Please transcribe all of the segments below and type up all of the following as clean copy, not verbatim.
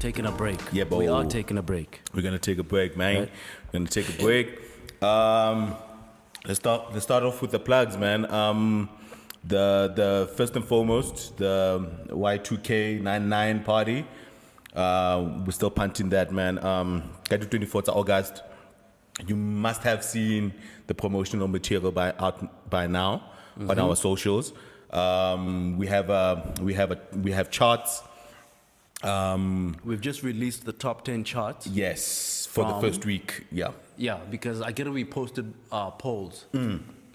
taking a break. Yeah, but we are taking a break. We're gonna take a break, man. Right. We're gonna take a break. Let's start off with the plugs, man. The first and foremost, the Y2K99 party. We're still punting that, man. Got the 24th of August. You must have seen the promotional material by now on our socials. We have charts. We've just released the top 10 charts. Yes, for the first week. Yeah. Yeah, because I get we posted polls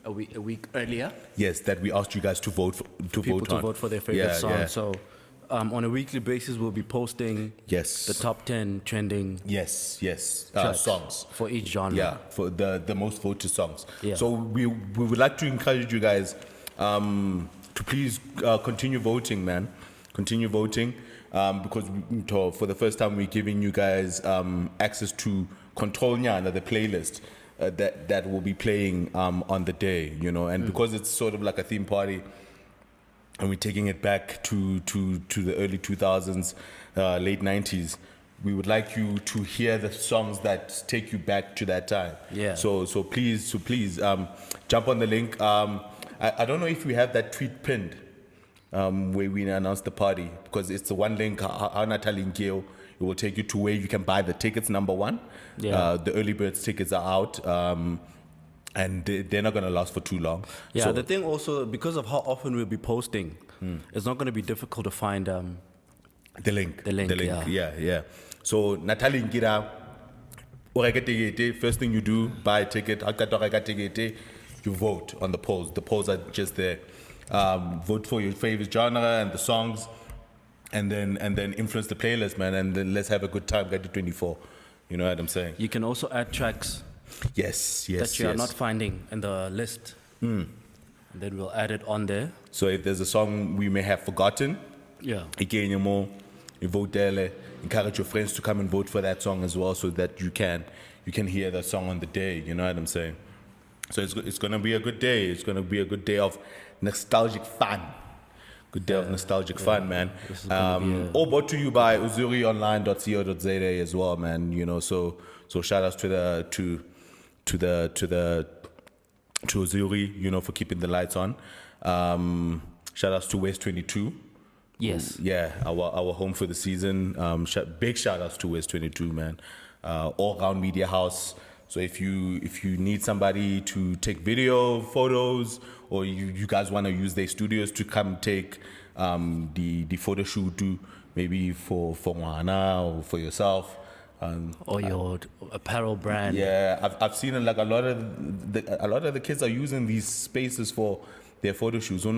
a week earlier. Yes, that we asked you guys to vote To vote for their favorite song. Yeah. So on a weekly basis, we'll be posting the top 10 trending songs for each genre. Yeah, for the most voted songs. Yeah. So we would like to encourage you guys to please continue voting, man. Continue voting because for the first time we're giving you guys access to Control Nyana, the playlist that will be playing on the day, you know, and because it's sort of like a theme party. And we're taking it back to the early 2000s, late 90s. We would like you to hear the songs that take you back to that time. Yeah. So please, jump on the link. I don't know if we have that tweet pinned where we announced the party because it's the one link. It will take you to where you can buy the tickets. Number one, the early birds tickets are out. And they're not going to last for too long. Yeah, so, the thing also, because of how often we'll be posting, it's not going to be difficult to find the link. Yeah. So, Natalie Ngira, first thing you do, buy a ticket. You vote on the polls. The polls are just there. Vote for your favorite genre and the songs, and then influence the playlist, man. And then let's have a good time. Get to 24. You know what I'm saying? You can also add tracks. Yes. That you are not finding in the list. And then we'll add it on there. So if there's a song we may have forgotten, again, you vote there. Encourage your friends to come and vote for that song as well, so that you can hear that song on the day. You know what I'm saying? So it's gonna be a good day. It's gonna be a good day of nostalgic fun. Good day of nostalgic fun, man. All brought to you by uzurionline.co.za as well, man. You know, so shout outs to Uzuri, you know, for keeping the lights on. Shout outs to West 22. Yes. Yeah, our home for the season. Big shout outs to West 22, man. All round media house. So if you need somebody to take video, photos, or you guys want to use their studios to come take the photo shoot, maybe for Moana or for yourself. Or your apparel brand. Yeah, I've seen it, like a lot of the kids are using these spaces for their photo shoots. Cover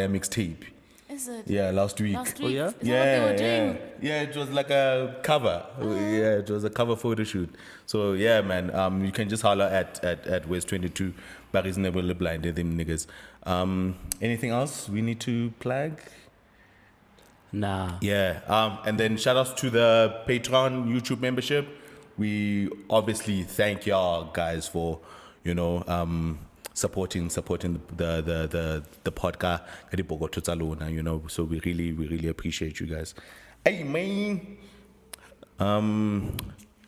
mixtape. Is it? Yeah, last week. Oh, yeah? Is that what they were doing? Yeah, it was like a cover. Yeah, it was a cover photo shoot. So yeah, man, you can just holler at West 22, but reasonably blind, they're them niggas. Anything else we need to plug? Nah. Yeah, and then shout outs to the Patreon YouTube membership. We obviously thank y'all guys for, you know, supporting the podcast, you know. So we really appreciate you guys. Hey man, Harana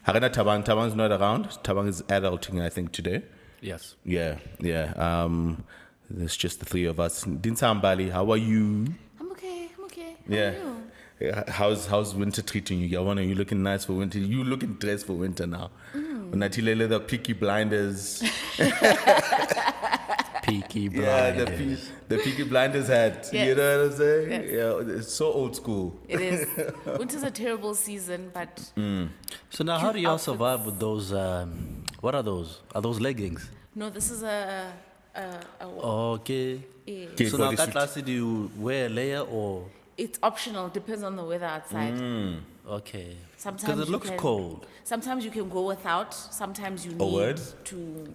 Tabang's not around. Tabang is adulting, I think, today. Yes. Yeah. There's just the three of us. Dinsambali, how are you? I'm okay. Yeah. How are you? How's winter treating you? Yawana, you looking nice for winter? You looking dressed for winter now. Unatilele the Peaky Blinders. Peaky Yeah, Blinders. the Peaky Blinders hat. Yes. You know what I'm saying? Yes. Yeah, it's so old school. It is. Winter's a terrible season, but So now how do y'all outfits. survive with those, what are those? Are those leggings? no, this is a Okay. Okay, So now bodysuit. that class, do you wear a layer or? it's optional, depends on the weather outside. Okay. Sometimes Because it you looks can- cold. Sometimes you can go without, sometimes you need word? to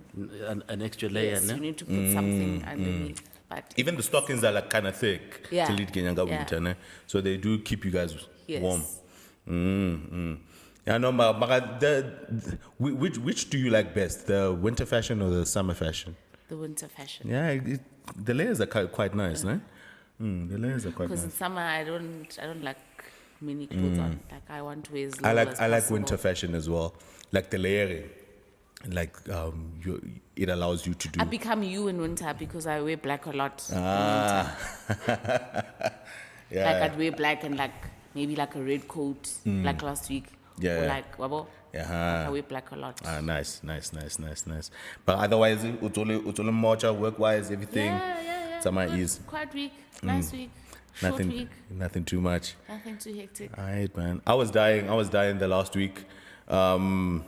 An extra layer, yes, ne? you need to put something underneath. But Even the stockings are like kind of thick. Yeah. Till it Kenyanga Yeah. winter, ne? So they do keep you guys yes. warm. Yeah, no, but which do you like best, the winter fashion or the summer fashion? The winter fashion. Yeah, the layers are quite nice, no? The layers are quite Because nice. in summer I don't like many clothes on. Like I want to wear as I little like as I like possible. winter fashion as well, like the layering, like it allows you to do. I become you in winter because I wear black a lot in winter. Yeah. Like I'd wear black and like maybe like a red coat, like last week. Yeah. Or like wabo. Yeah. I wear black a lot. Nice. But otherwise, it's all mocha, work-wise, everything. Yeah. It's on my Good. ease. Quiet week, nice week, short week, Nothing too much. nothing too hectic. Alright, man. I was dying the last week. The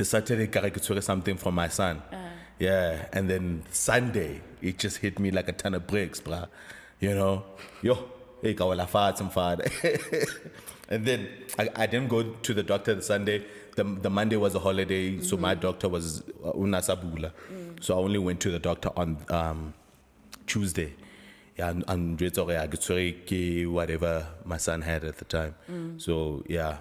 Saturday, I could swear something from my son. Yeah, and then Sunday, it just hit me like a ton of bricks, bruh. You know, hey, some father. And then I didn't go to the doctor the Sunday. The Monday was a holiday, so my doctor was unasabula. So I only went to the doctor on Tuesday. Yeah, and whatever my son had at the time. So yeah,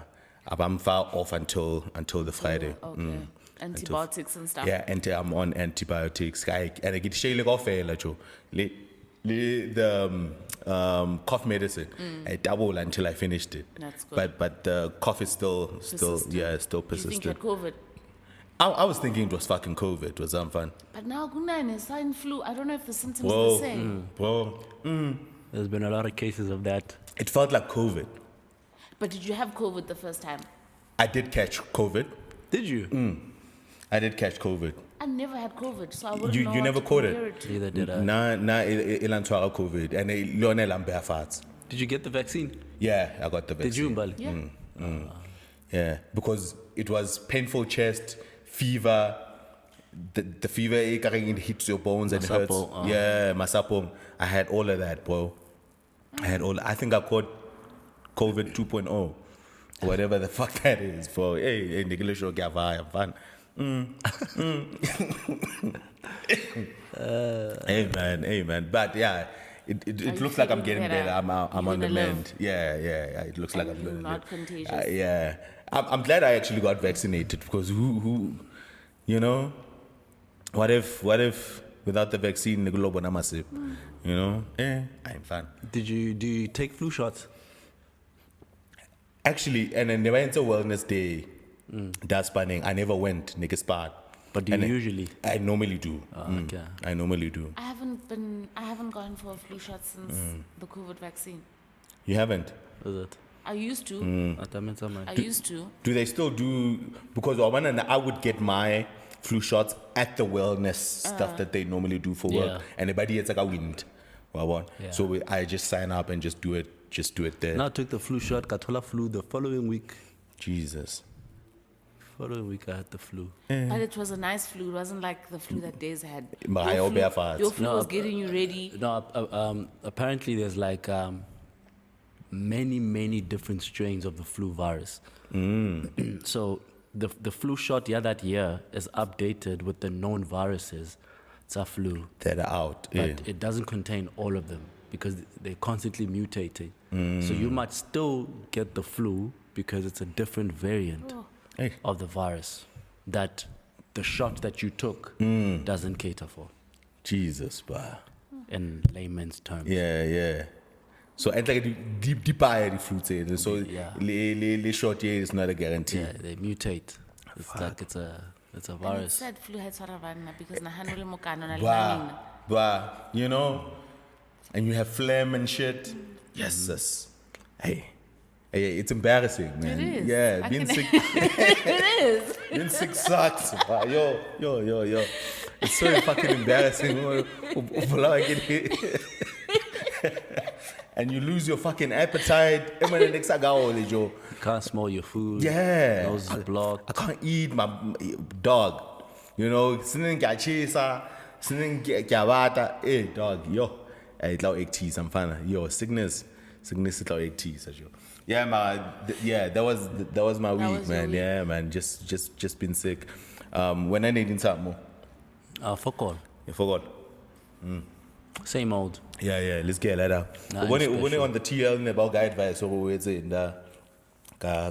I'm far off until the Friday. Okay. Antibiotics and stuff. Yeah, I'm on antibiotics. And I get shayla off the cough medicine. I doubled until I finished it. That's good. But the cough is still Persistent. still Do you think you persistent. had COVID? I was thinking it was fucking COVID. It was fun. But now Gunane is swine flu. I don't know if the symptoms are Whoa, the same. bro. There's been a lot of cases of that. It felt like COVID. But did you have COVID the first time? I did catch COVID. Did you? I did catch COVID. I never had COVID, so I wouldn't You know never what to caught it? compare it to. Neither did I. Ilan twara COVID and Lionel Amberfats. Did you get the vaccine? Yeah, I got the vaccine. Did you, Mbali? Yeah. Yeah, because it was painful chest, fever. The fever it hits your bones and hurts. Masapo, Yeah, masapo. I had all of that, bro. I think I caught COVID 2.0, whatever the fuck that is. For hey, English or Gava, fun. Amen. But yeah, it you looks like I'm feeling getting better? better. I'm You're on the gonna live. mend. Yeah. It looks like And I'm you're going to not contagious. yeah. I'm glad I actually got vaccinated because who, you know, what if without the vaccine, you know, I'm fine. Do you take flu shots? Actually, and I never went to wellness day. That's spanning. I never went nigga spot. But do you And usually? I normally do. Okay. I normally do. I haven't gone for a flu shot since the COVID vaccine. You haven't? Is it? I used to. I I used to. Do they still do? Because I would get my flu shots at the wellness stuff that they normally do for work, Yeah. and everybody it's like a wind. Yeah. So I just sign up and just do it there. Now I took the flu shot, Katola flu the following week. Jesus. Following week I had the flu. But it was a nice flu. It wasn't like the flu that Days had. Maar Your hy flu- op haar Your flu No, was getting you ready. No, apparently there's like many different strains of the flu virus. So the flu shot that year is updated with the known viruses. It's a flu, That are out. but it doesn't contain all of them because they're constantly mutating. So you might still get the flu because it's a different variant Hey. of the virus that the shot that you took doesn't cater for, Jesus, bro. in layman's terms. Yeah. So it's like deep eye the fruit say. So Yeah. le short year is not a guarantee. Yeah, they mutate. It's like it's a And it virus. said flu had Saravanna because Nahanu le Mokano na le Bah, Manina. bah, you know, and you have phlegm and shit. Yes, sis. Hey, it's embarrassing, man. It is. Yeah, I being can- sick, It is. being sick sucks. Bah, yo. It's so fucking embarrassing. And you lose your fucking appetite. You can't smell your food. Yeah. Nose is blocked. I can't eat my dog. You know, sinin gachisa, sinin gawata. Hey, dog, yo. Hey, lau egg cheese, I'm fine. Yo, sickness is lau egg cheese. Yeah, that was my week, was your man. week. Yeah, man. Just been sick. When I need something more, Fuck all. I forgot. Same old. Yeah, let's get that out. Nothing When special. on the TL about guide advice, so it's in the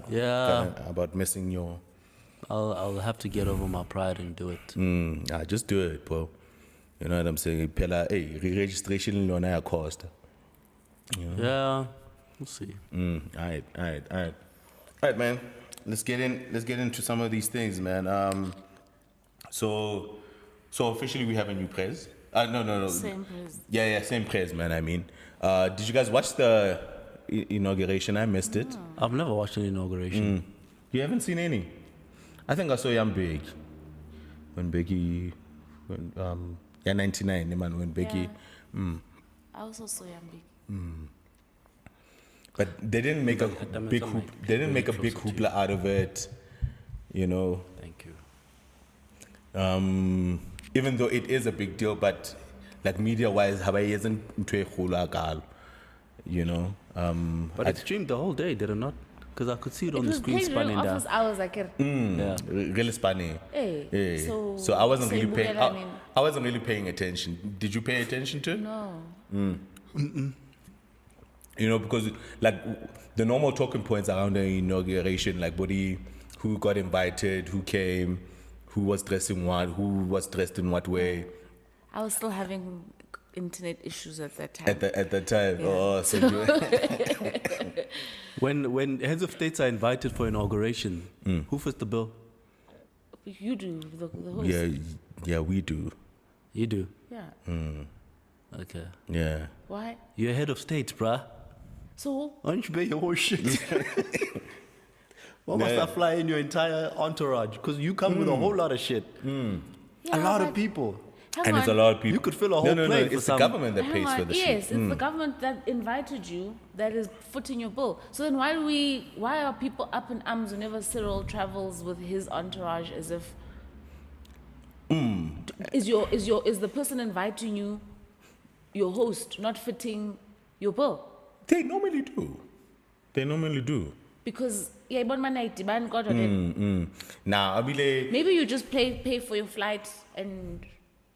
Yeah. about missing your. I'll have to get over my pride and do it. Just do it, bro. You know what I'm saying? Pela, hey, re-registration in your cost. Yeah. We'll see. All right, man. Let's get into some of these things, man. So officially we have a new prez. No. Same prez. Yeah, same prez, man. I mean, did you guys watch the inauguration? I missed it. I've never watched an inauguration. You haven't seen any? I think I saw Yam Big when 99, man, when Becky. Yeah. I also saw Yambi. But they didn't make a Them big and hoop, some they didn't make a really big close to hoopla out of it, you know. Thank you. Even though it is a big deal, but like media-wise, Hawaii isn't into a hula gal, you know. But it streamed the whole day, did it not? Because I could see it It on the was screen played during spanning down. office hours. Like, Yeah. Really funny. hey. Yeah. So I wasn't really paying. Sembukela, I mean, I wasn't really paying attention. Did you pay attention to it? no. You know, because like the normal talking points around the inauguration, like body, who got invited, who came, who was dressing what, who was dressed in what way I was still having internet issues at that time. at the time. Yeah. Oh, so When heads of states are invited for inauguration, who fits the bill? You do the host. yeah, we do. You do. Yeah. Okay. Yeah. Why? You're head of state, bruh. So Why don't you pay your whole shit? Why must I fly in your entire entourage? Because you come with a whole lot of shit. A Yeah, lot of but- people. hang And on. it's a lot of people. You could fill a whole no, plane for it's some- the government that Hang pays on. for the Yes, shit. it's the government that invited you that is footing your bill. So then why are people up in arms whenever Cyril travels with his entourage as if is the person inviting you your host not fitting your bill? They normally do. Because yeah, but man, man got on it. Now, I'll be like, Maybe you just pay for your flight and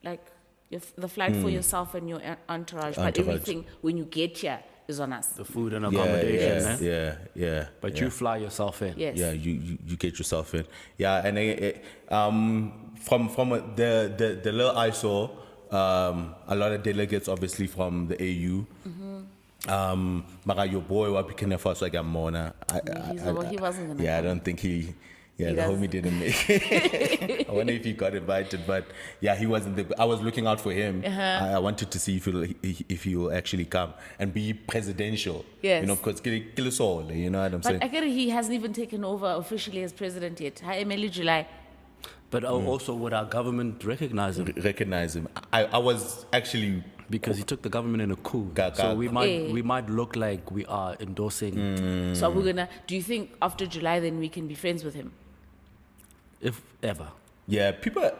like the flight for yourself and your entourage, but Entourage. everything when you get here is on us. The food and accommodation, eh? yeah. But yeah. you fly yourself in. Yes. Yeah, you get yourself in. Yeah, and from the little I saw, a lot of delegates obviously from the AU. Mara your boy Wapikene Faso Gamona. He wasn't gonna Yeah, I come. don't think he. Yeah, He the doesn't. homie didn't make it. I wonder if he got invited, but yeah, he wasn't. I was looking out for him. I wanted to see if he will actually come and be presidential. Yes. You know, because kill us all. You know what I'm saying? But I get it, he hasn't even taken over officially as president yet. Hi, Emily July. But also would our government recognize him? Recognize him. I was actually. Because he took the government in a coup. Ga- So ga- we might look like we are endorsing, So we're gonna. Do you think after July then we can be friends with him? if ever. Yeah, people. The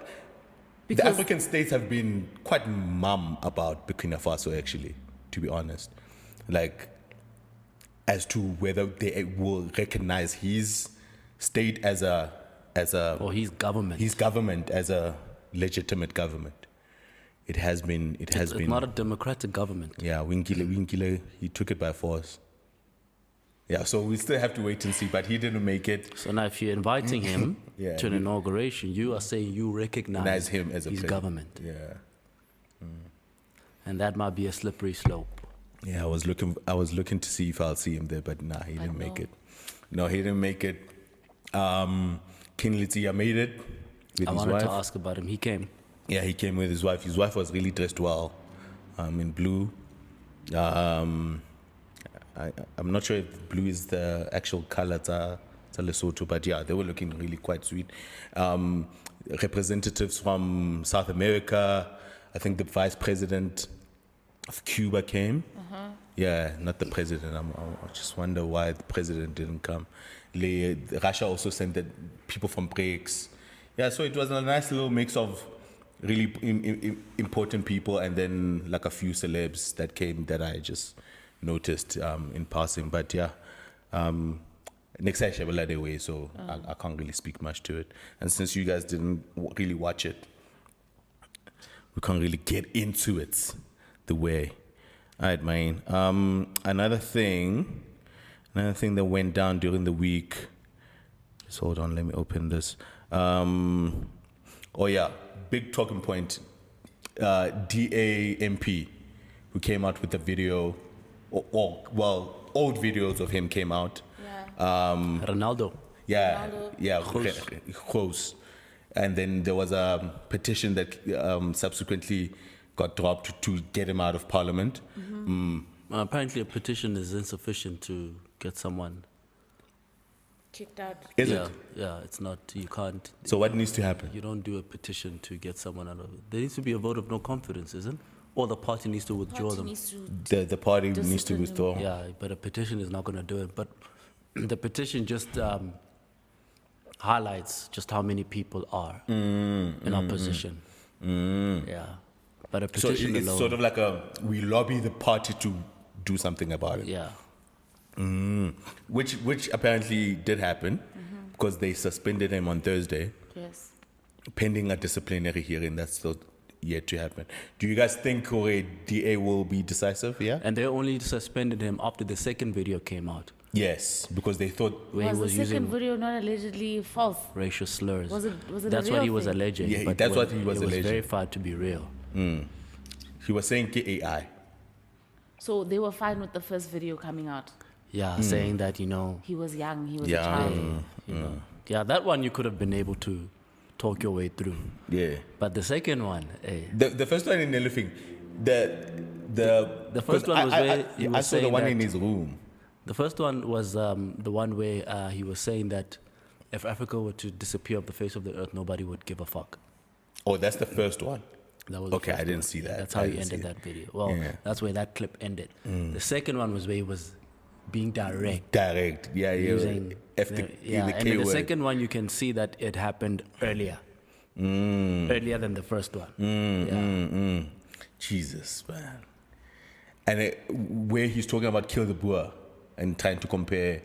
Because- African states have been quite mum about Burkina Faso, actually, to be honest. Like, as to whether they will recognize his state as a Or his government. his government as a legitimate government. It has been. It's not a democratic government. Yeah, Winkile, he took it by force. Yeah, so we still have to wait and see, but he didn't make it. So now if you're inviting him Yeah, to an we- inauguration, you are saying you recognize Recognize him as a his president. government. Yeah. And that might be a slippery slope. Yeah, I was looking to see if I'll see him there, but nah, he didn't make no. it. No, he didn't make it. King Lizia made it with I his wanted wife. to ask about him. He came. Yeah, he came with his wife. His wife was really dressed well, in blue. I'm not sure if blue is the actual color to Lesotho, but yeah, they were looking really quite sweet. Representatives from South America, I think the vice president of Cuba came. Yeah, not the president. I just wonder why the president didn't come. Russia also sent people from BRICS. Yeah, so it was a nice little mix of really important people and then like a few celebs that came that I just noticed in passing. But yeah, next I shall way, so I can't really speak much to it. And since you guys didn't really watch it, we can't really get into it the way. All right, man. Another thing that went down during the week. Just hold on, let me open this. Oh yeah, big talking point. DA MP, who came out with a video well, old videos of him came out. Yeah. Ronaldo. Yeah, Ronaldo. yeah, close. And then there was a petition that subsequently got dropped to get him out of parliament. Apparently, a petition is insufficient to get someone. Kicked out. Is yeah, it? Yeah, it's not. You can't. So what needs to happen? You don't do a petition to get someone out of it. There needs to be a vote of no confidence, isn't? Or the party needs to withdraw Party them. needs to The party needs to Discipline him. withdraw. Yeah, but a petition is not going to do it. But the petition just highlights just how many people are in opposition. Yeah, but a So petition it's alone. sort of like we lobby the party to do something about it. Yeah, Which apparently did happen because they suspended him on Thursday, yes. pending a disciplinary hearing that's still yet to happen. Do you guys think a DA will be decisive? Yeah. and they only suspended him after the second video came out, Yes, because they thought. where Was he was the second using video not allegedly false? racial slurs. Was it a That's what real he was thing? alleging. Yeah, but that's when what he was it alleging. was verified to be real. He was saying AI. So they were fine with the first video coming out. Yeah, saying that He was young. He was Yeah. a child. yeah, that one you could have been able to talk your way through. Yeah. But the second one, The first one in Elephant, The first one was where he was I saw the saying one that- in his room. the first one was the one where he was saying that if Africa were to disappear off the face of the earth, nobody would give a fuck. Oh, that's the first one. That was the Okay, I first didn't one. see that. That's how I he didn't see ended that. that video. Well, Yeah. that's where that clip ended. The second one was where he was being direct. Direct. Yeah, yeah. Using The and K in the word. second one you can see that it happened earlier earlier than the first one. Yeah. Jesus, man. And where he's talking about kill the Boer and trying to compare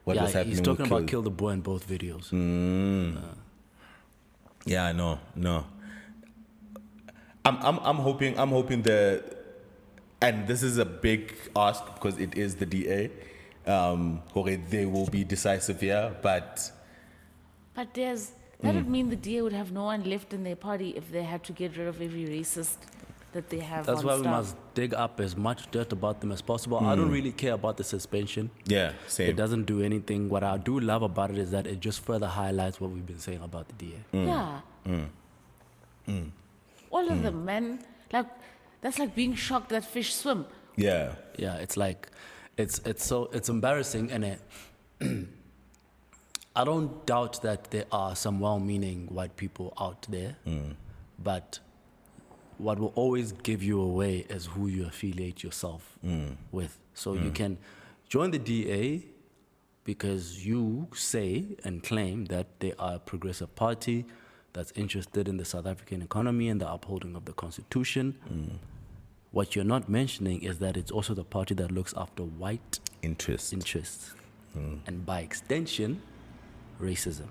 what was Yeah, happening he's talking with about kill the boy in both videos. Yeah, no. I'm hoping and this is a big ask because it is the DA. They will be decisive here, but But that would mean the DA would have no one left in their party if they had to get rid of every racist that they have That's on why we staff. must dig up as much dirt about them as possible. I don't really care about the suspension. yeah, It same. doesn't do anything. What I do love about it is that it just further highlights what we've been saying about the DA. Yeah. All of them, man. Like, that's like being shocked that fish swim. Yeah, Yeah, it's like, it's embarrassing, and I don't doubt that there are some well-meaning white people out there, but what will always give you away is who you affiliate yourself with. So you can join the DA because you say and claim that they are a progressive party that's interested in the South African economy and the upholding of the Constitution. What you're not mentioning is that it's also the party that looks after white interest. interests, and by extension, racism.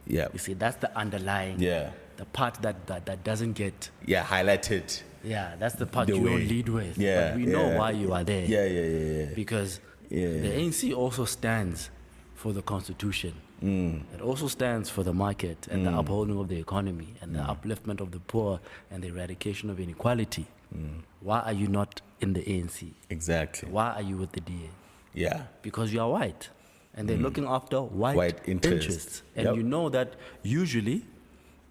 Yeah, You see, that's the underlying, yeah, the part that doesn't get, yeah. Highlighted. yeah, that's the part The you way. don't lead with. Yeah, but we know yeah. why you are there. Yeah. Because Yeah. the ANC also stands for the Constitution. It also stands for the market and the upholding of the economy and the upliftment of the poor and the eradication of inequality. Why are you not in the ANC? Exactly. Why are you with the DA? Yeah. Because you are white, and they're looking after white, White interests. interests. And Yep. you know that usually,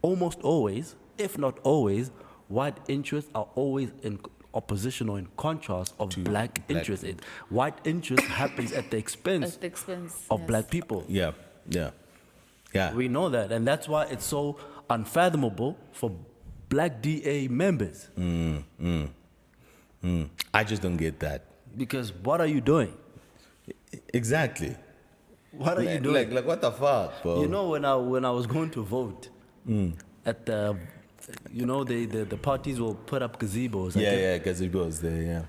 almost always, if not always, white interests are always in opposition or in contrast of black interests. White interest happens at the expense At the expense. of yes. black people. Yeah. We know that, and that's why it's so unfathomable for black DA members. I just don't get that. Because what are you doing? Exactly. What are you doing? Like what the fuck, bro? You know, when I was going to vote, at the, the parties will put up gazebos. Yeah, gazebos there. Yeah.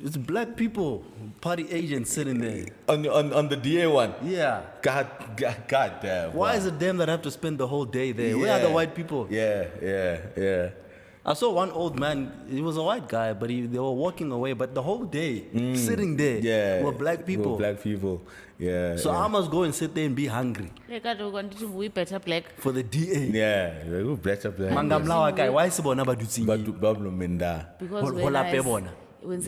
It's black people, party agents sitting there. On the DA one. Yeah. God damn. Why is it them that have to spend the whole day there? Where are the white people? Yeah. I saw one old man, he was a white guy, but they were walking away, but the whole day, sitting there, were black people. Were black people. Yeah. So I must go and sit there and be hungry Like, I don't want to be better black. for the DA. Yeah. Like, black. Mangamlawa guy, why is it bona ba dutse But nyi? Bablo Menda. Because Ho when lape I, bona. When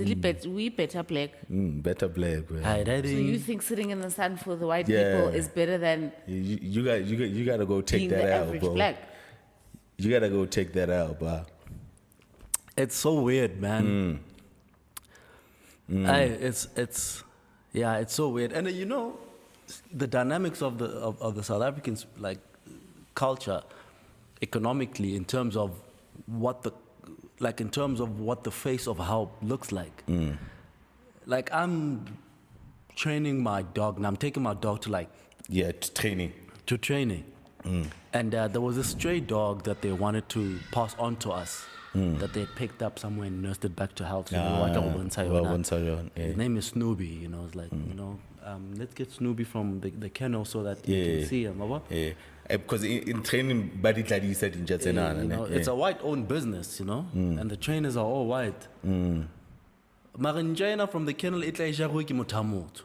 we better black. Better black. Man. Hi, So daddy. you think sitting in the sun for the white Yeah. people is better than You gotta go take being that the out, average bro. black? You gotta go take that out, bro. It's so weird, man. It's so weird. And you know, the dynamics of the South Africans like culture, economically, in terms of what the face of help looks like. Like I'm training my dog, and I'm taking my dog to Training. training. And there was a stray dog that they wanted to pass on to us, that they picked up somewhere and nursed it back to health. His name is Snoopy. You know, it's like let's get Snoopy from the kennel so that you can see him. Yeah. Because in training, body you said in it's a white-owned business, you know, and the trainers are all white. Marinjana from the kennel, it's like Jaruki Mutamut.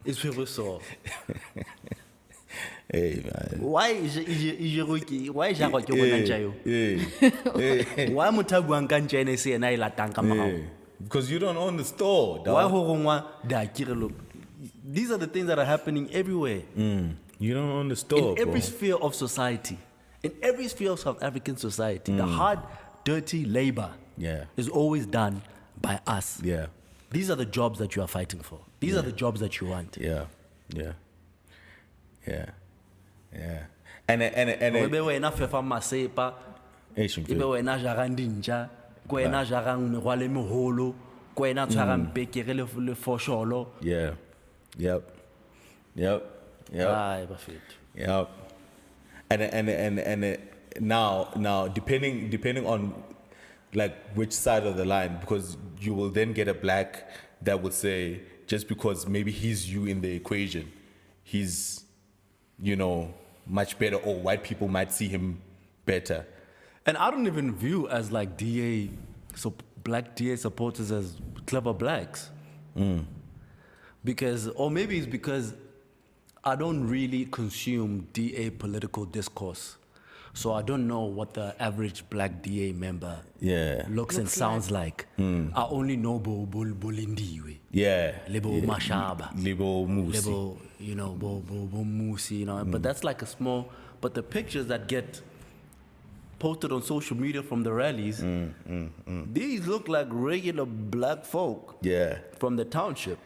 It's very so. Hey, man. Why Jaruki? Why Jaruki Munajayo? Why Mutaguan Ganjane say and I la Tankamau? Because you don't own the store, Why dog. Horongwa da Kirilo? These are the things that are happening everywhere. You don't own the store, In every bro. sphere of society. In every sphere of South African society, the hard, dirty labor is always done by us. Yeah. These are the jobs that you are fighting for. These are the jobs that you want. Yeah. And Ebe wena fefa masepa, ebe wena jarang dinja, ko wena jarang merwale meholo, ko wena tshwarang pekere le fosholo. Yeah. Yep. Ay, bafethu. Yep. And now depending on like which side of the line, because you will then get a black that would say, just because maybe he's you in the equation, he's, you know, much better, or white people might see him better. And I don't even view as like black DA supporters as clever blacks. Because, or maybe it's because I don't really consume DA political discourse. So I don't know what the average black DA member looks and sounds like. I only know Bolindiwe. Yeah. Lebo Mashaba. Lebo Musi. Lebo, you know, Bo Musi, you know. But that's like a small, but the pictures that get posted on social media from the rallies, these look like regular black folk from the township.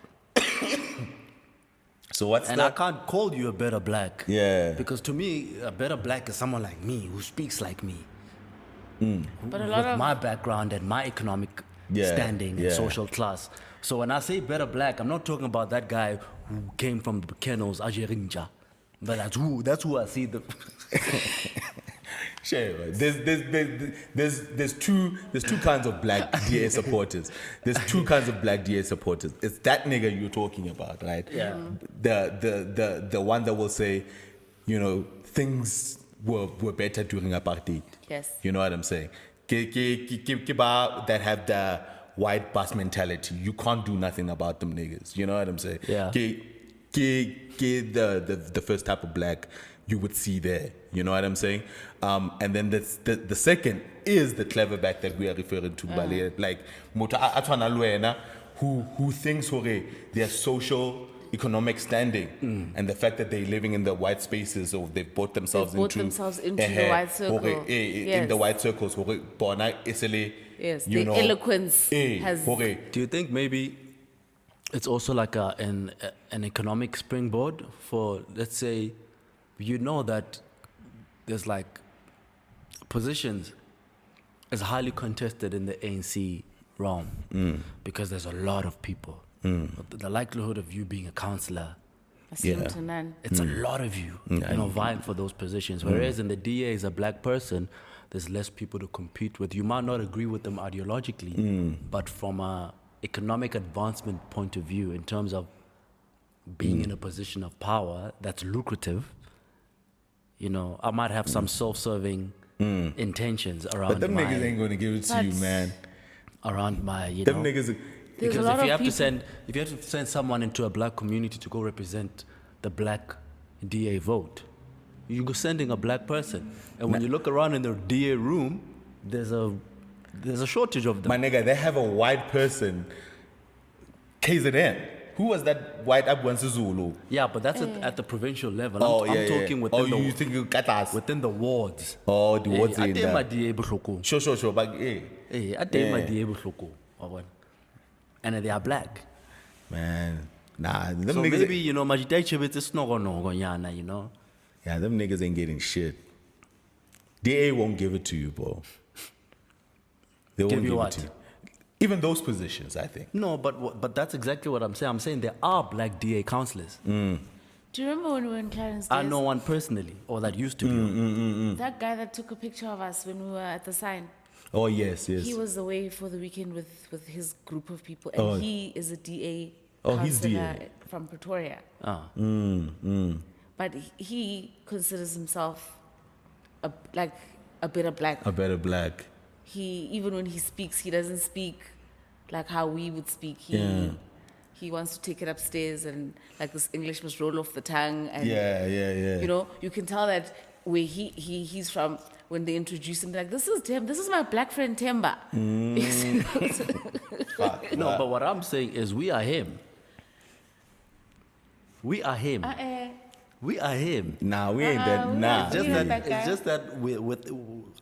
So what's And I can't call you a better black. Yeah. Because to me, a better black is someone like me, who speaks like me. But a lot With of my background and my economic standing and social class. So when I say better black, I'm not talking about that guy who came from the kennels, Ajerinja. But that's who I see the... Sure, there's two kinds of black DA supporters. There's two kinds of black DA supporters. It's that nigga you're talking about, right? Yeah. The one that will say, you know, things were better during apartheid. Yes. You know what I'm saying? That have the white boss mentality. You can't do nothing about them niggas. You know what I'm saying? Yeah. The first type of black you would see there. You know what I'm saying? And then the second is the clever back that we are referring to, Bale. Like Mota Atwana Luena, who thinks their social economic standing and the fact that they're living in the white spaces, or they've bought themselves into the white circle. In the white circles. Yes, you the know, eloquence has... Do you think maybe it's also like an economic springboard for, let's say, you know that there's like positions is highly contested in the ANC realm because there's a lot of people. The likelihood of you being a councillor, slim to none. it's a lot of you, vying for those positions. Whereas in the DA as a black person, there's less people to compete with. You might not agree with them ideologically, but from a economic advancement point of view, in terms of being in a position of power that's lucrative, you know, I might have some self-serving intentions around. But them niggas ain't gonna give it to you, man. Around my, Them niggas. because if you have to send someone into a black community to go represent the black DA vote, you're sending a black person. And when you look around in the DA room, there's a There's a shortage of them. My nigga, they have a white person, KZN. Who was that white Abwansi Zulu? Yeah, but that's at the provincial level. Oh, I'm talking within oh, the you think you got us? within the wards. Oh, the wards I in tell there. my DA bohloko. Sure. But hey, I tell my DA bohloko. And they are black. man, nah, them So niggas. maybe, Majitai Chibit is no. Yeah, them niggas ain't getting shit. DA won't give it to you, bro. They won't Give you give what? it to you. Even those positions, I think. No, but that's exactly what I'm saying. I'm saying there are black DA councillors. Do you remember when we were in Clarence I Days? know one personally, or that used to be. That guy that took a picture of us when we were at the sign. Oh, yes. He was away for the weekend with his group of people, and Oh. he is a DA Oh, he's councillor DA. from Pretoria. Ah. But he considers himself a better black. A better black. He, even when he speaks, he doesn't speak like how we would speak. Yeah. He wants to take it upstairs, and like this English must roll off the tongue. And Yeah. you can tell that where he's from. When they introduce him, they're like, this is Tim. This is my black friend Temba. Fuck. No, but what I'm saying is we are him. We are him. We are him. Nah, we ain't that. we're Nah. not Just We that, that guy. it's just that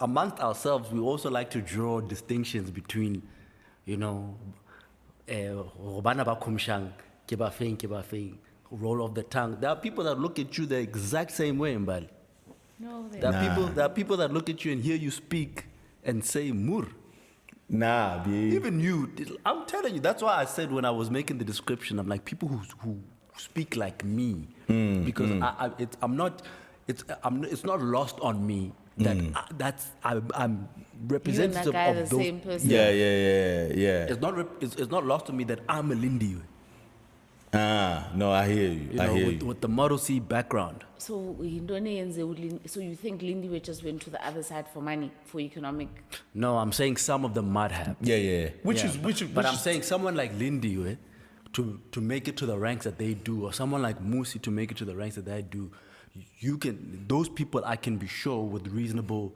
amongst ourselves, we also like to draw distinctions between, Robana ba kumshang, ke ba feng, roll of the tongue. There are people that look at you the exact same way, Mbali. No, they There are people that look at you and hear you speak and say mur. Nah, B. Even you, I'm telling you, that's why I said when I was making the description, I'm like people who speak like me, because it's not lost on me that I'm representative guy of the those. same person. Yeah. It's not lost on me that I'm a Lindy, Ah, no, I hear you. I hear you. with the Model C background. So you think Lindy just went to the other side for money, for economic? No, I'm saying some of them might have. Yeah. But I'm saying someone like Lindy, to make it to the ranks that they do, or someone like Musi to make it to the ranks that they do, those people I can be sure with reasonable,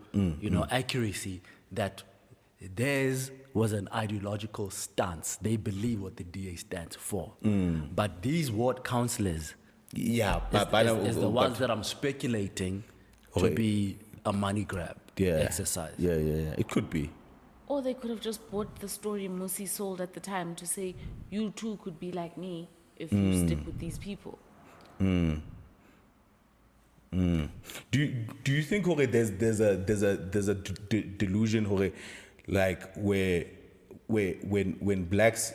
accuracy that theirs was an ideological stance. They believe what the DA stands for. But these ward councillors Yeah, is the ones that I'm speculating to be a money grab exercise. Yeah. It could be. Or they could have just bought the story Musi sold at the time to say, you too could be like me if you stick with these people. Do you think Jorge, there's a delusion, Jorge, like where when blacks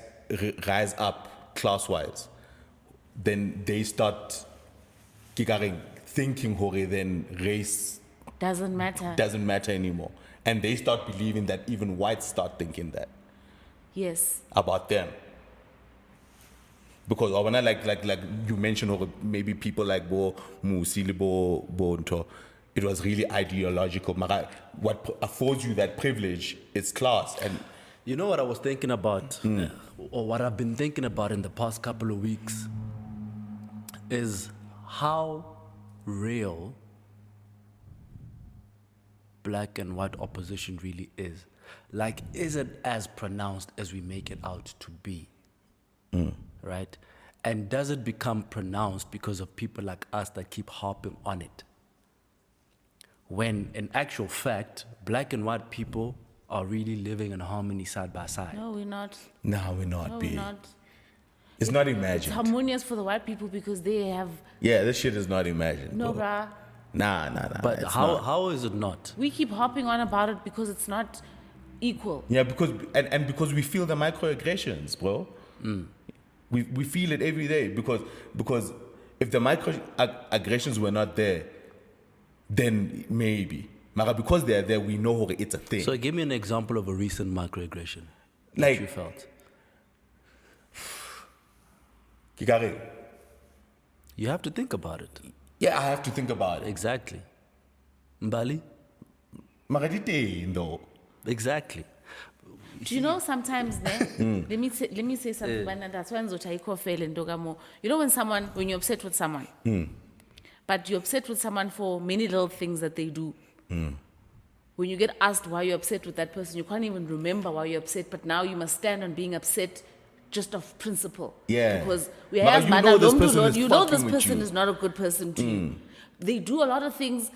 rise up class wise, then they start thinking, Jorge, then race Doesn't matter. doesn't matter anymore, and they start believing that even whites start thinking that Yes. about them. Because when I like you mentioned, or maybe people like Bo Musi, Bo Nto, it was really ideological. Mara, what affords you that privilege is class. And You know what I was thinking about, or what I've been thinking about in the past couple of weeks, is how real black and white opposition really is. Like, is it as pronounced as we make it out to be? Right? And does it become pronounced because of people like us that keep harping on it? When in actual fact, black and white people are really living in harmony side by side. No, we're not. no, we're not. No, B. we're not. It's not It's imagined. harmonious for the white people because they have. Yeah, this shit is not imagined. No, bro. bruh. Nah. But it's how, not. how is it not? We keep hopping on about it because it's not equal. Yeah, because and because we feel the microaggressions, bro. We feel it every day because if the microaggressions were not there, then maybe. Mara, because they're there, we know it's a thing. So give me an example of a recent microaggression Like- that you felt. Kikare. You have to think about it. Yeah, I have to think about it. Exactly. Mbali? Mara, though. Exactly. Do you know sometimes, let me say something, but that's when you know when you're upset with someone, but you're upset with someone for many little things that they do. when you get asked why you're upset with that person, you can't even remember why you're upset, but now you must stand on being upset just of principle. Yeah. Because But you know this person is you know this fucking with person you. is not a good person to you. They do a lot of things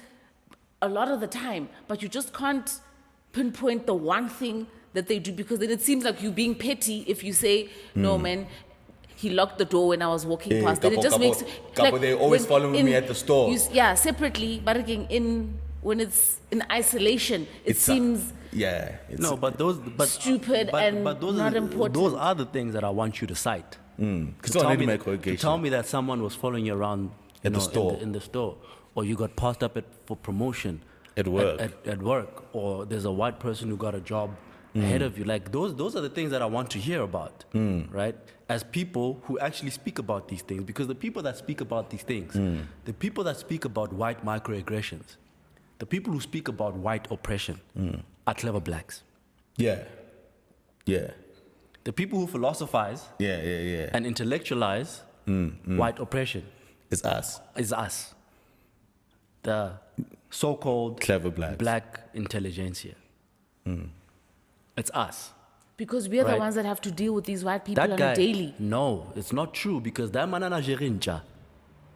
a lot of the time, but you just can't pinpoint the one thing that they do, because then it seems like you're being petty if you say, no, man, he locked the door when I was walking past. Then it just makes... They're always following me at the store. Separately, but again, when it's in isolation, it seems... It's stupid and not important. Those are the things that I want you to cite. To tell me that someone was following you around in the store, or you got passed up for promotion at work, at work, or there's a white person who got a job ahead of you. Like those are the things that I want to hear about, right? As people who actually speak about these things, because the people that speak about these things, the people that speak about white microaggressions, the people who speak about white oppression are clever blacks. Yeah. The people who philosophize and intellectualize white oppression is us. The so-called clever blacks. Black intelligentsia. It's us. Because we are the ones that have to deal with these white people on a daily. No, it's not true, because that manana jerinja,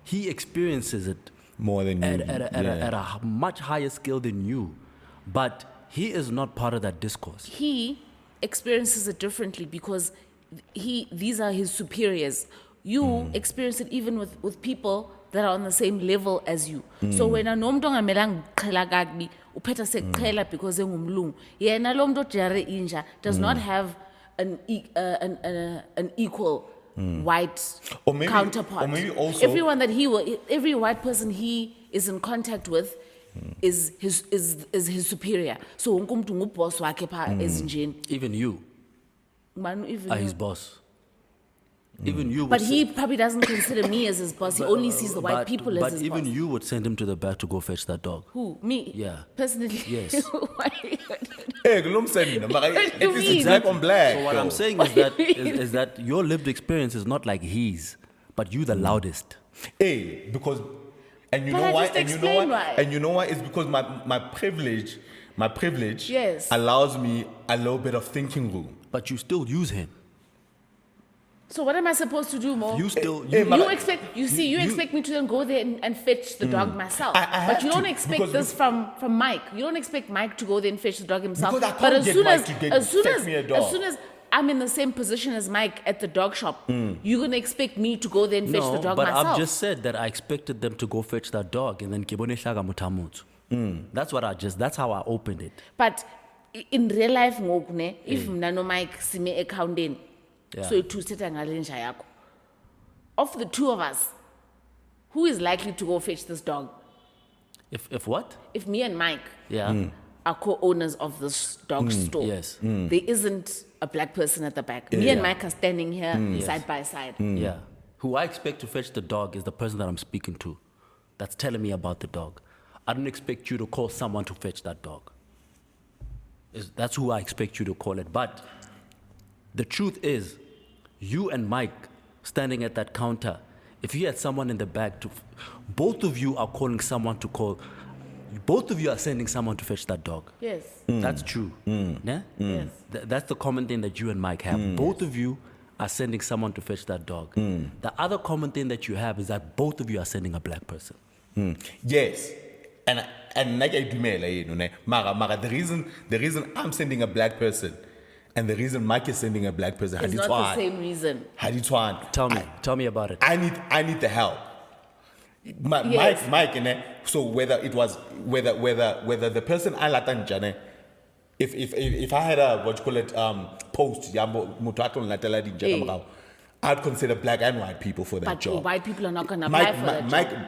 he experiences it more than you at a much higher scale than you, but he is not part of that discourse. He experiences it differently because these are his superiors. You experience it even with people that are on the same level as you. So when a nomntu ongamelanga ukuqhela kakubi uphetha sekuqhela because engumlungu, yena lo mntu ojare inja does not have an equal white counterpart. Or maybe also every white person he is in contact with is his superior. So wonke umuntu nguboss wakhe pha ezinjeni. Even you are his boss. Even you, but he probably doesn't consider me as his boss. He only sees the white people as his boss. But even you would send him to the back to go fetch that dog. Who? Me? Yeah. Personally? Yes. Hey, at least it's black on black. So what I'm saying is that your lived experience is not like his, but you the loudest. Hey, because, and you But know I why? just And you know explained why? why. And you know why? It's because my privilege Yes. allows me a little bit of thinking room. But you still use him. So what am I supposed to do, Mo? You still You expect me to then go there and fetch the dog myself. But you don't expect this from Mike. You don't expect Mike to go there and fetch the dog himself. Because I but can't get Mike to fetch me a dog. as soon as I'm in the same position as Mike at the dog shop, you're gonna expect me to go there and fetch the dog but myself. I've just said that I expected them to go fetch that dog and then kibone shaga mutamutu. That's how I opened it. But in real life, if Nano Mike see me accounting, so it two sit and of the two of us, who is likely to go fetch this dog? If what? If me and Mike Yeah. are co-owners of this dog store, Yes. there isn't a black person at the back. Me and Mike are standing here side by side. Yeah. Who I expect to fetch the dog is the person that I'm speaking to, that's telling me about the dog. I don't expect you to call someone to fetch that dog. That's who I expect you to call it. But the truth is, you and Mike standing at that counter, if you had someone in the back, both of you are calling someone to call, both of you are sending someone to fetch that dog. Yes. That's true. Yeah? Yes. That's the common thing that you and Mike have. Both of you are sending someone to fetch that dog. The other common thing that you have is that both of you are sending a black person. Yes. And like I do, Mara, the reason I'm sending a black person and the reason Mike is sending a black person, It's not the same reason. Tell me about it. I need the help. Yes. Mike, so whether the person I latan jane, if I had a what you call it post, I'd consider black and white people for that job. But white people are not going to apply for that job.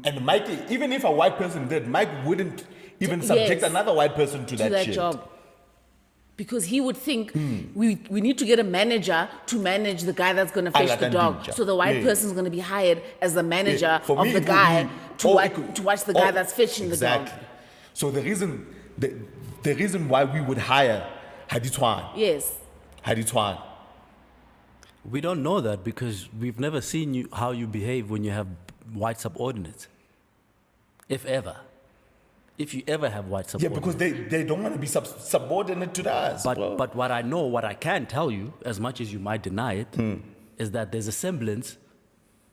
And Mike, even if a white person did, Mike wouldn't even subject another white person to that shit. Job. Because he would think we need to get a manager to manage the guy that's going to fetch the dog. So the white person is going to be hired as the manager of the guy to watch the guy that's fetching the dog. So the reason why we would hire Haditwan. Yes. Haditwan. We don't know that because we've never seen how you behave when you have white subordinates, if ever. If you ever have white support. Yeah, because they don't want to be subordinate to us. But what I know, what I can tell you, as much as you might deny it, is that there's a semblance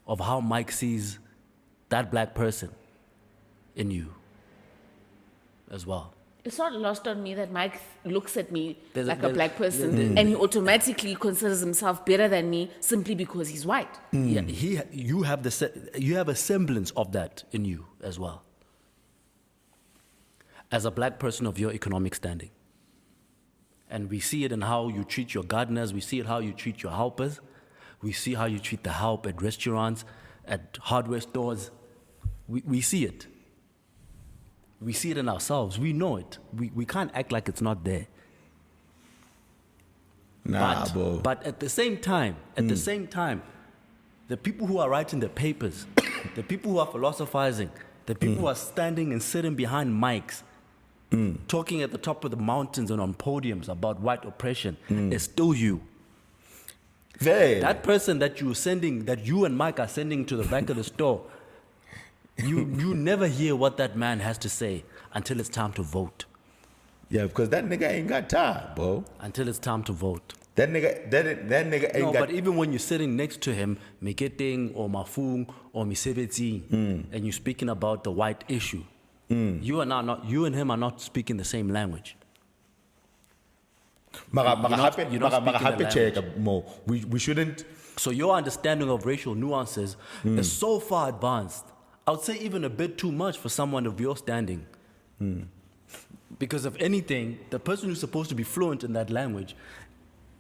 of how Mike sees that black person in you as well. It's not lost on me that Mike looks at me There's a- like a there's- black person and he automatically considers himself better than me simply because he's white. Yeah, you have a semblance of that in you as well. As a black person of your economic standing. And we see it in how you treat your gardeners, we see it how you treat your helpers, we see how you treat the help at restaurants, at hardware stores. We see it. We see it in ourselves. We know it. We can't act like it's not there. But at the same time, the people who are writing the papers, the people who are philosophizing, the people who are standing and sitting behind mics, talking at the top of the mountains and on podiums about white oppression, is still you. That person that you and Mike are sending to the back of the store, you never hear what that man has to say until it's time to vote. Yeah, because that nigga ain't got time, bro. Until it's time to vote. That nigga ain't No, got. but even when you're sitting next to him, Miketeng or Mafung or Misebeti, and you're speaking about the white issue, you and him are not speaking the same language. We shouldn't. So your understanding of racial nuances is so far advanced. I would say even a bit too much for someone of your standing. Because if anything, the person who's supposed to be fluent in that language,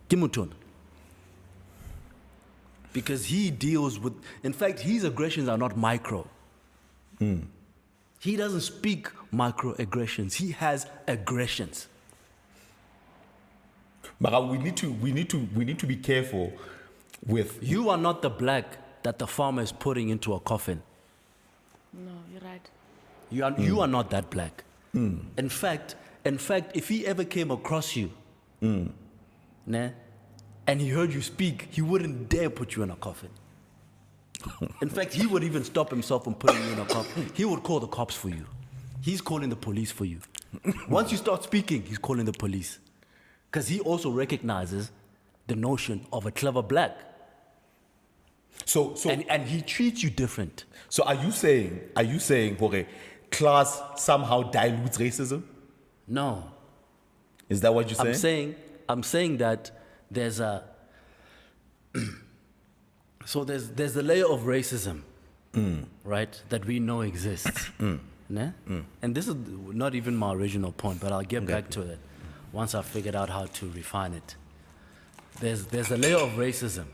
Kimutun. Because he deals with, in fact, his aggressions are not micro. He doesn't speak microaggressions. He has aggressions. But we need to be careful with. You are not the black that the farmer is putting into a coffin. No, you're right. You are not that black. In fact, if he ever came across you, nah, and he heard you speak, he wouldn't dare put you in a coffin. In fact, he would even stop himself from putting you in a coffin. He would call the cops for you. He's calling the police for you. Once you start speaking, he's calling the police. Because he also recognizes the notion of a clever black. And he treats you different. So are you saying, Jorge, class somehow dilutes racism? No. Is that what you're saying? I'm saying that there's a there's a layer of racism, right, that we know exists. Né? And this is not even my original point, but I'll get back to it once I've figured out how to refine it. There's a layer of racism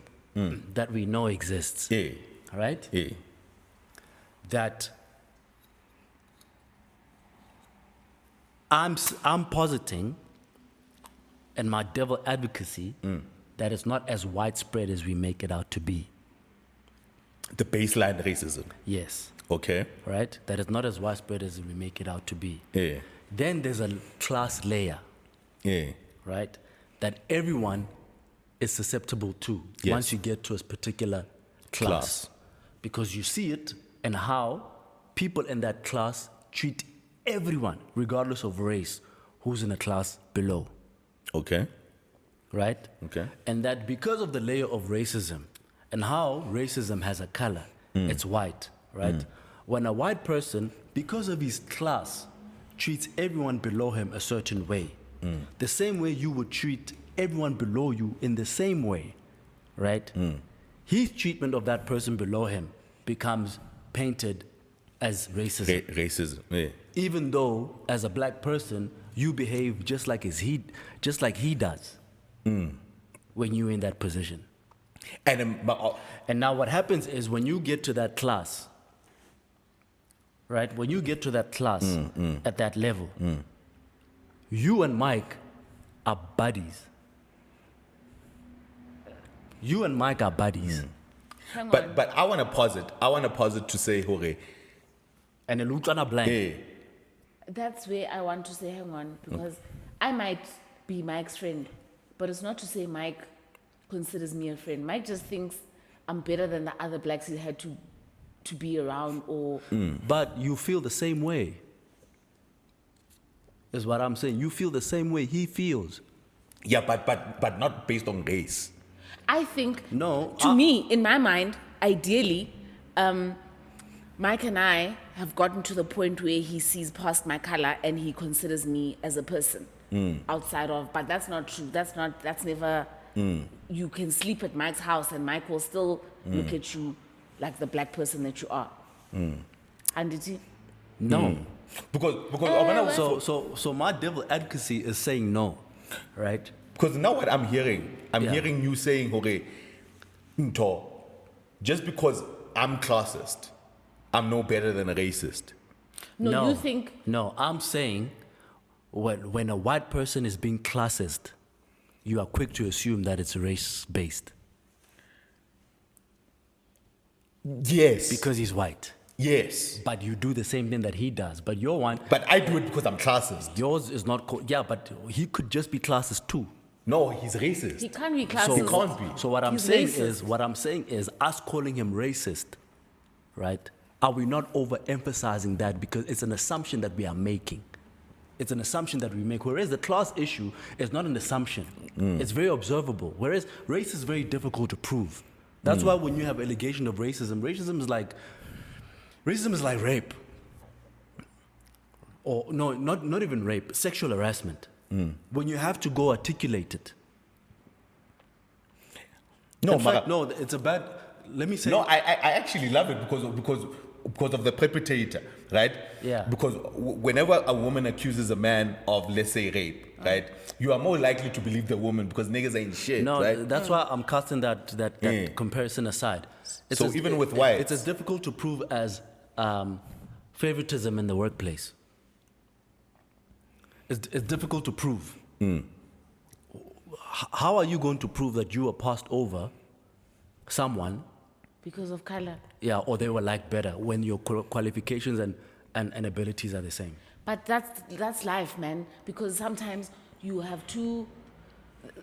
that we know exists. Yeah. Right? Yeah. That I'm positing, and my devil advocacy, that it's not as widespread as we make it out to be. The baseline racism. Yes. Okay. Right? That it's not as widespread as we make it out to be. Yeah. Then there's a class layer. Yeah. Right? That everyone is susceptible to once you get to a particular class. Because you see it and how people in that class treat everyone, regardless of race, who's in a class below. Okay. Right? Okay. And that because of the layer of racism and how racism has a color, it's white, right? When a white person, because of his class, treats everyone below him a certain way, the same way you would treat everyone below you in the same way, right? His treatment of that person below him becomes painted as racism. Racism, yeah. Even though, as a black person, you behave just like he does when you're in that position. And now what happens is when you get to that class, right? When you get to that class at that level, you and Mike are buddies. You and Mike are buddies. Hang on. But I want to pause it. I want to pause it to say, Jorge. And the Luchana blind. Hey. That's where I want to say, hang on, because I might be Mike's friend, but it's not to say Mike considers me a friend. Mike just thinks I'm better than the other blacks he had to be around or... But you feel the same way. is what I'm saying. You feel the same way he feels. Yeah, but not based on race. I think, No, to me, in my mind, ideally, Mike and I have gotten to the point where he sees past my color and he considers me as a person outside of, but that's not true. That's never, you can sleep at Mike's house and Mike will still look at you like the black person that you are. And did he? No. Because So my devil advocacy is saying no, right? because now what I'm hearing, Yeah. hearing you saying, okay, Nto, just because I'm classist, I'm no better than a racist. No, you think, No, I'm saying when a white person is being classist, you are quick to assume that it's race-based Yes. because he's white. yes. But you do the same thing that he does. But your one, But I do it because I'm classist. yours is not. Yeah, but he could just be classist too. No, he's racist. he can't be So, classist. He can't be. So what I'm He's saying racist. is us calling him racist, right? Are we not overemphasizing that because it's an assumption that we are making? It's an assumption that we make. Whereas the class issue is not an assumption. It's very observable. Whereas race is very difficult to prove. That's why when you have allegation of racism is like rape. Or no, not even rape, sexual harassment. When you have to go articulate it. No, In fact, Mara- no, it's a bad. Let me say. No, I actually love it because of the perpetrator, right? Yeah. Because whenever a woman accuses a man of, let's say, rape, right, you are more likely to believe the woman because niggas ain't shit, No, right? that's why I'm casting that comparison aside. So even with whites- it's as difficult to prove as favoritism in the workplace. It's difficult to prove. How are you going to prove that you were passed over someone, Because of color. yeah, or they were liked better when your qualifications and abilities are the same? But that's life, man. Because sometimes you have to.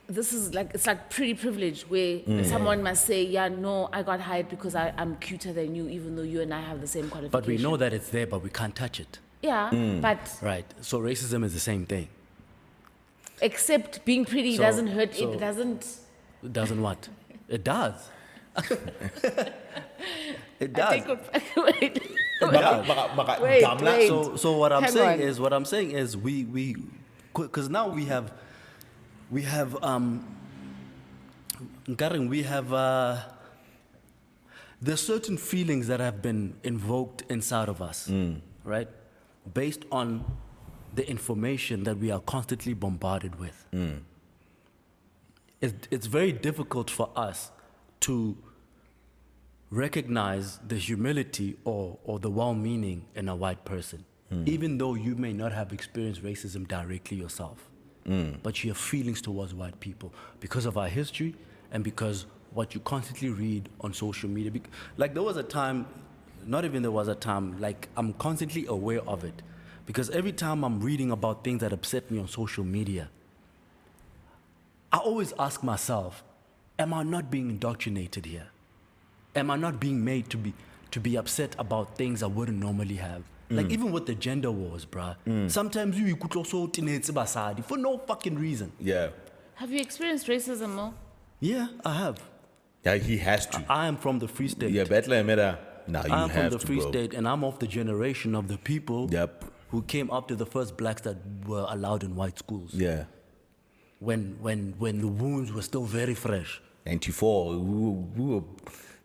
This is like, it's like pretty privilege where someone must say, yeah, no, I got hired because I'm cuter than you, even though you and I have the same qualification. But we know that it's there, but we can't touch it. Yeah, but Right. So racism is the same thing. except being pretty So- doesn't hurt. so- It doesn't. It doesn't what? It does. It I does. take it- wait. Wait. Wait. So what I'm Hang saying on. is we because now we have Nkaren, we have there's certain feelings that have been invoked inside of us, right? Based on the information that we are constantly bombarded with. It's very difficult for us to recognize the humility or the well-meaning in a white person, even though you may not have experienced racism directly yourself. But you have feelings towards white people because of our history and because what you constantly read on social media. Like there was a time, not even there was a time, like I'm constantly aware of it. Because every time I'm reading about things that upset me on social media, I always ask myself, am I not being indoctrinated here? Am I not being made to be upset about things I wouldn't normally have? Like even with the gender wars, bruh. Sometimes you could also basadi for no fucking reason. Yeah. Have you experienced racism, Mo? Yeah, I have. Yeah, he has to. I am from the Free State. Yeah, Bethlehem. Now you I'm from have the to, Free bro. State, and I'm of the generation of the people Yep. who came up to the first blacks that were allowed in white schools. Yeah. When the wounds were still very fresh. 94. We were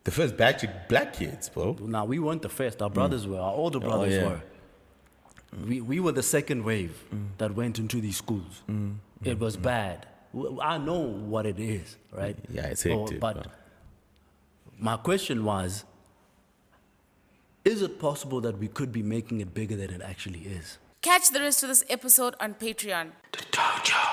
the first batch of black kids, bro. Now, we weren't the first. Our brothers were. Our older brothers yeah. were. We were the second wave that went into these schools. It was bad. I know what it is, right? Yeah, it's hectic, But bro. my question was, is it possible that we could be making it bigger than it actually is? Catch the rest of this episode on Patreon. The Dojo.